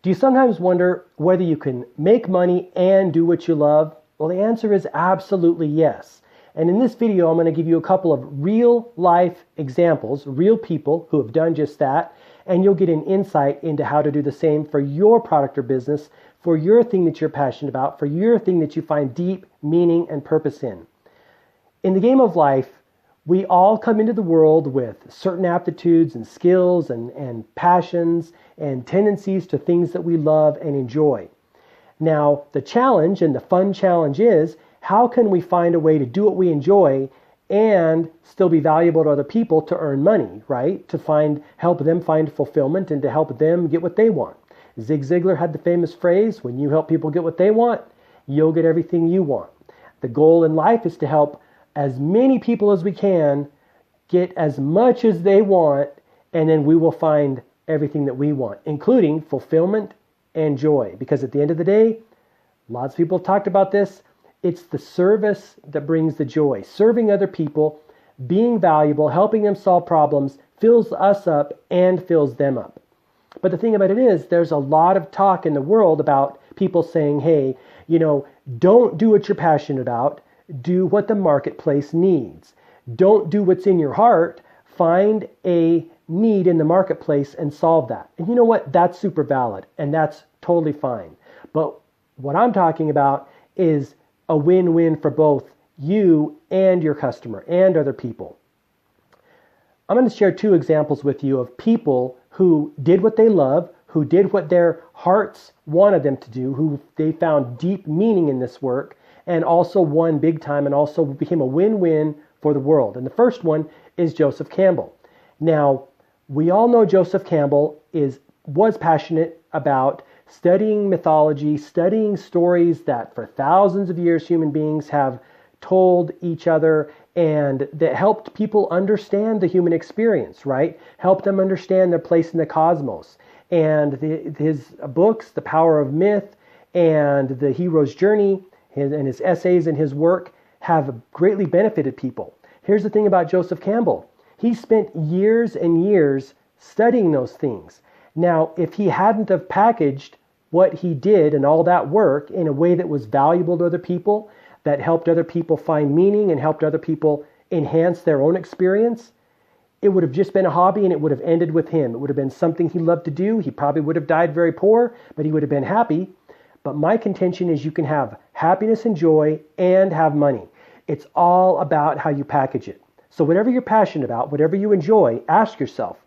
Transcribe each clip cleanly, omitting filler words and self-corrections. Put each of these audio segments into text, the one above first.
Do you sometimes wonder whether you can make money and do what you love? Well, the answer is absolutely yes. And in this video, I'm going to give you a couple of real life examples, real people who have done just that, and you'll get an insight into how to do the same for your product or business, for your thing that you're passionate about, for your thing that you find deep meaning and purpose in. In the game of life, we all come into the world with certain aptitudes and skills and passions and tendencies to things that we love and enjoy. Now, the challenge and the fun challenge is, how can we find a way to do what we enjoy and still be valuable to other people to earn money, right? To help them find fulfillment and to help them get what they want. Zig Ziglar had the famous phrase, when you help people get what they want, you'll get everything you want. The goal in life is to help as many people as we can get as much as they want, and then we will find everything that we want, including fulfillment and joy. Because at the end of the day, lots of people have talked about this, it's the service that brings the joy. Serving other people, being valuable, helping them solve problems, fills us up and fills them up. But the thing about it is, there's a lot of talk in the world about people saying, hey, don't do what you're passionate about. Do what the marketplace needs. Don't do what's in your heart. Find a need in the marketplace and solve that. And you know what? That's super valid and that's totally fine. But what I'm talking about is a win-win for both you and your customer and other people. I'm going to share two examples with you of people who did what they love, who did what their hearts wanted them to do, who they found deep meaning in this work, and also won big time and also became a win-win for the world. And the first one is Joseph Campbell. Now, we all know Joseph Campbell was passionate about studying mythology, studying stories that for thousands of years human beings have told each other and that helped people understand the human experience, right? Helped them understand their place in the cosmos. And his books, The Power of Myth and The Hero's Journey, and his essays and his work have greatly benefited people. Here's the thing about Joseph Campbell. He spent years and years studying those things. Now, if he hadn't have packaged what he did and all that work in a way that was valuable to other people, that helped other people find meaning and helped other people enhance their own experience, it would have just been a hobby and it would have ended with him. It would have been something he loved to do. He probably would have died very poor, but he would have been happy. But my contention is you can have happiness and joy and have money. It's all about how you package it. So whatever you're passionate about, whatever you enjoy, ask yourself,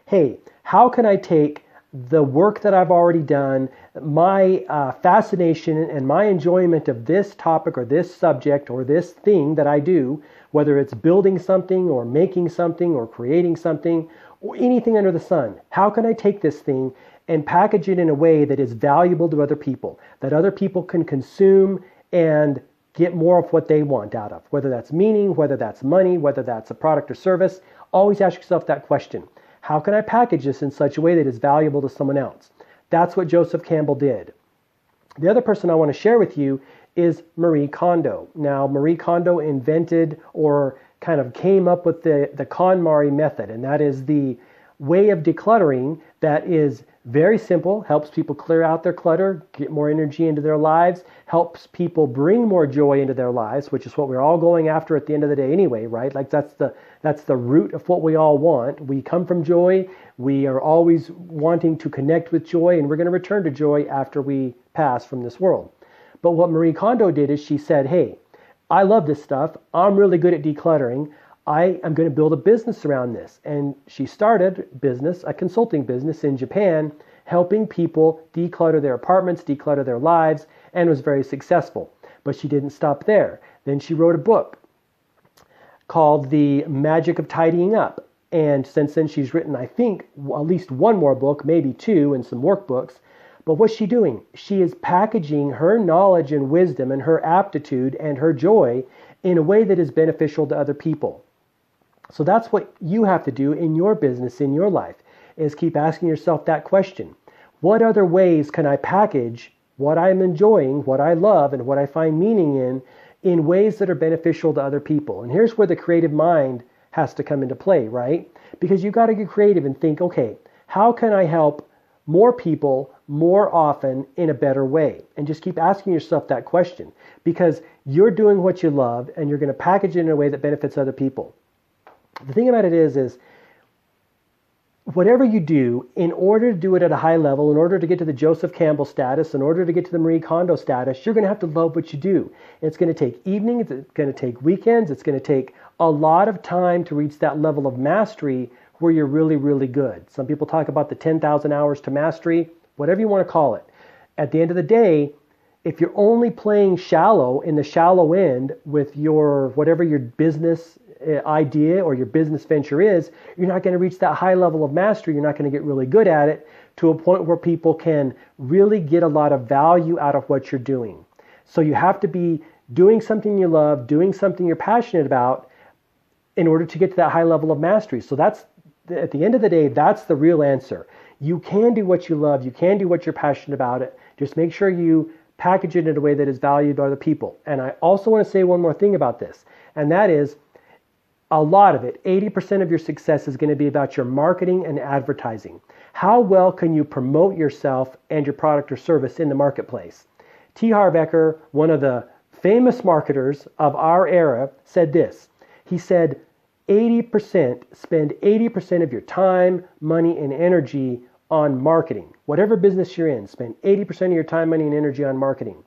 hey, how can I take the work that I've already done, my fascination and my enjoyment of this topic or this subject or this thing that I do, whether it's building something or making something or creating something or anything under the sun, how can I take this thing and package it in a way that is valuable to other people, that other people can consume and get more of what they want out of, whether that's meaning, whether that's money, whether that's a product or service. Always ask yourself that question. How can I package this in such a way that is valuable to someone else? That's what Joseph Campbell did. The other person I want to share with you is Marie Kondo. Now, Marie Kondo invented or kind of came up with the KonMari method, and that is the way of decluttering that is very simple, helps people clear out their clutter, get more energy into their lives, helps people bring more joy into their lives, which is what we're all going after at the end of the day anyway, right? Like that's the root of what we all want. We come from joy. We are always wanting to connect with joy, and we're going to return to joy after we pass from this world. But what Marie Kondo did is she said, hey, I love this stuff. I'm really good at decluttering. I am going to build a business around this. And she started a consulting business in Japan, helping people declutter their apartments, declutter their lives, and was very successful. But she didn't stop there. Then she wrote a book called The Magic of Tidying Up. And since then she's written, I think, at least one more book, maybe two, and some workbooks. But what's she doing? She is packaging her knowledge and wisdom and her aptitude and her joy in a way that is beneficial to other people. So that's what you have to do in your business, in your life, is keep asking yourself that question. What other ways can I package what I'm enjoying, what I love, and what I find meaning in ways that are beneficial to other people? And here's where the creative mind has to come into play, right? Because you've got to get creative and think, okay, how can I help more people more often in a better way? And just keep asking yourself that question, because you're doing what you love and you're going to package it in a way that benefits other people. The thing about it is whatever you do, in order to do it at a high level, in order to get to the Joseph Campbell status, in order to get to the Marie Kondo status, you're going to have to love what you do. It's going to take evenings, it's going to take weekends, it's going to take a lot of time to reach that level of mastery where you're really, really good. Some people talk about the 10,000 hours to mastery, whatever you want to call it. At the end of the day, if you're only playing shallow in the shallow end with your whatever your business idea or your business venture is, you're not going to reach that high level of mastery. You're not going to get really good at it to a point where people can really get a lot of value out of what you're doing. So you have to be doing something you love, doing something you're passionate about in order to get to that high level of mastery. So that's, at the end of the day, that's the real answer. You can do what you love. You can do what you're passionate about it. Just make sure you package it in a way that is valued by other people. And I also want to say one more thing about this, and that is, a lot of it, 80% of your success is going to be about your marketing and advertising. How well can you promote yourself and your product or service in the marketplace? T. Harv Eker, one of the famous marketers of our era, said this. He said, spend 80% of your time, money, and energy on marketing. Whatever business you're in, spend 80% of your time, money, and energy on marketing.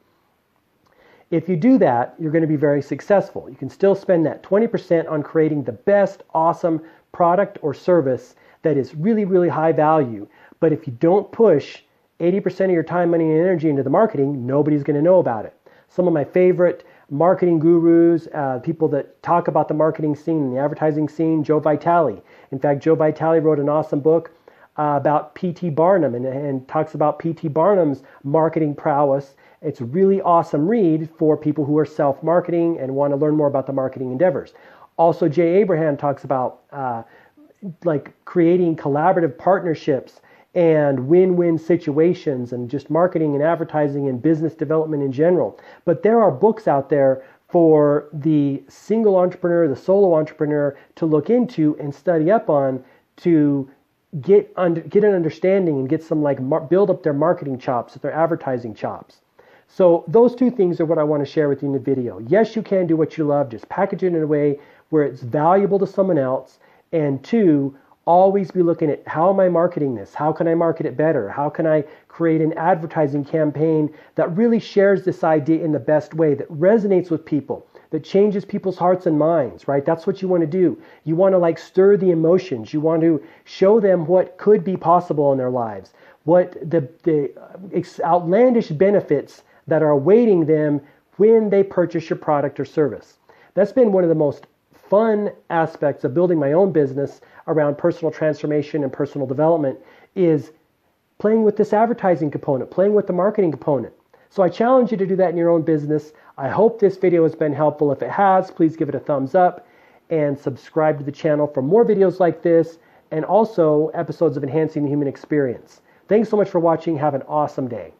If you do that, you're going to be very successful. You can still spend that 20% on creating the best, awesome product or service that is really, really high value. But if you don't push 80% of your time, money, and energy into the marketing, nobody's going to know about it. Some of my favorite marketing gurus, people that talk about the marketing scene and the advertising scene, Joe Vitale. In fact, Joe Vitale wrote an awesome book about P.T. Barnum and talks about P.T. Barnum's marketing prowess. It's a really awesome read for people who are self-marketing and want to learn more about the marketing endeavors. Also, Jay Abraham talks about like creating collaborative partnerships and win-win situations and just marketing and advertising and business development in general. But there are books out there for the single entrepreneur, the solo entrepreneur to look into and study up on to get an understanding and get some build up their marketing chops, their advertising chops. So those two things are what I want to share with you in the video. Yes, you can do what you love, just package it in a way where it's valuable to someone else. And two, always be looking at how am I marketing this? How can I market it better? How can I create an advertising campaign that really shares this idea in the best way, that resonates with people, that changes people's hearts and minds, right? That's what you want to do. You want to stir the emotions. You want to show them what could be possible in their lives, what the outlandish benefits that are awaiting them when they purchase your product or service. That's been one of the most fun aspects of building my own business around personal transformation and personal development, is playing with this advertising component, playing with the marketing component. So I challenge you to do that in your own business. I hope this video has been helpful. If it has, please give it a thumbs up and subscribe to the channel for more videos like this and also episodes of Enhancing the Human Experience. Thanks so much for watching. Have an awesome day.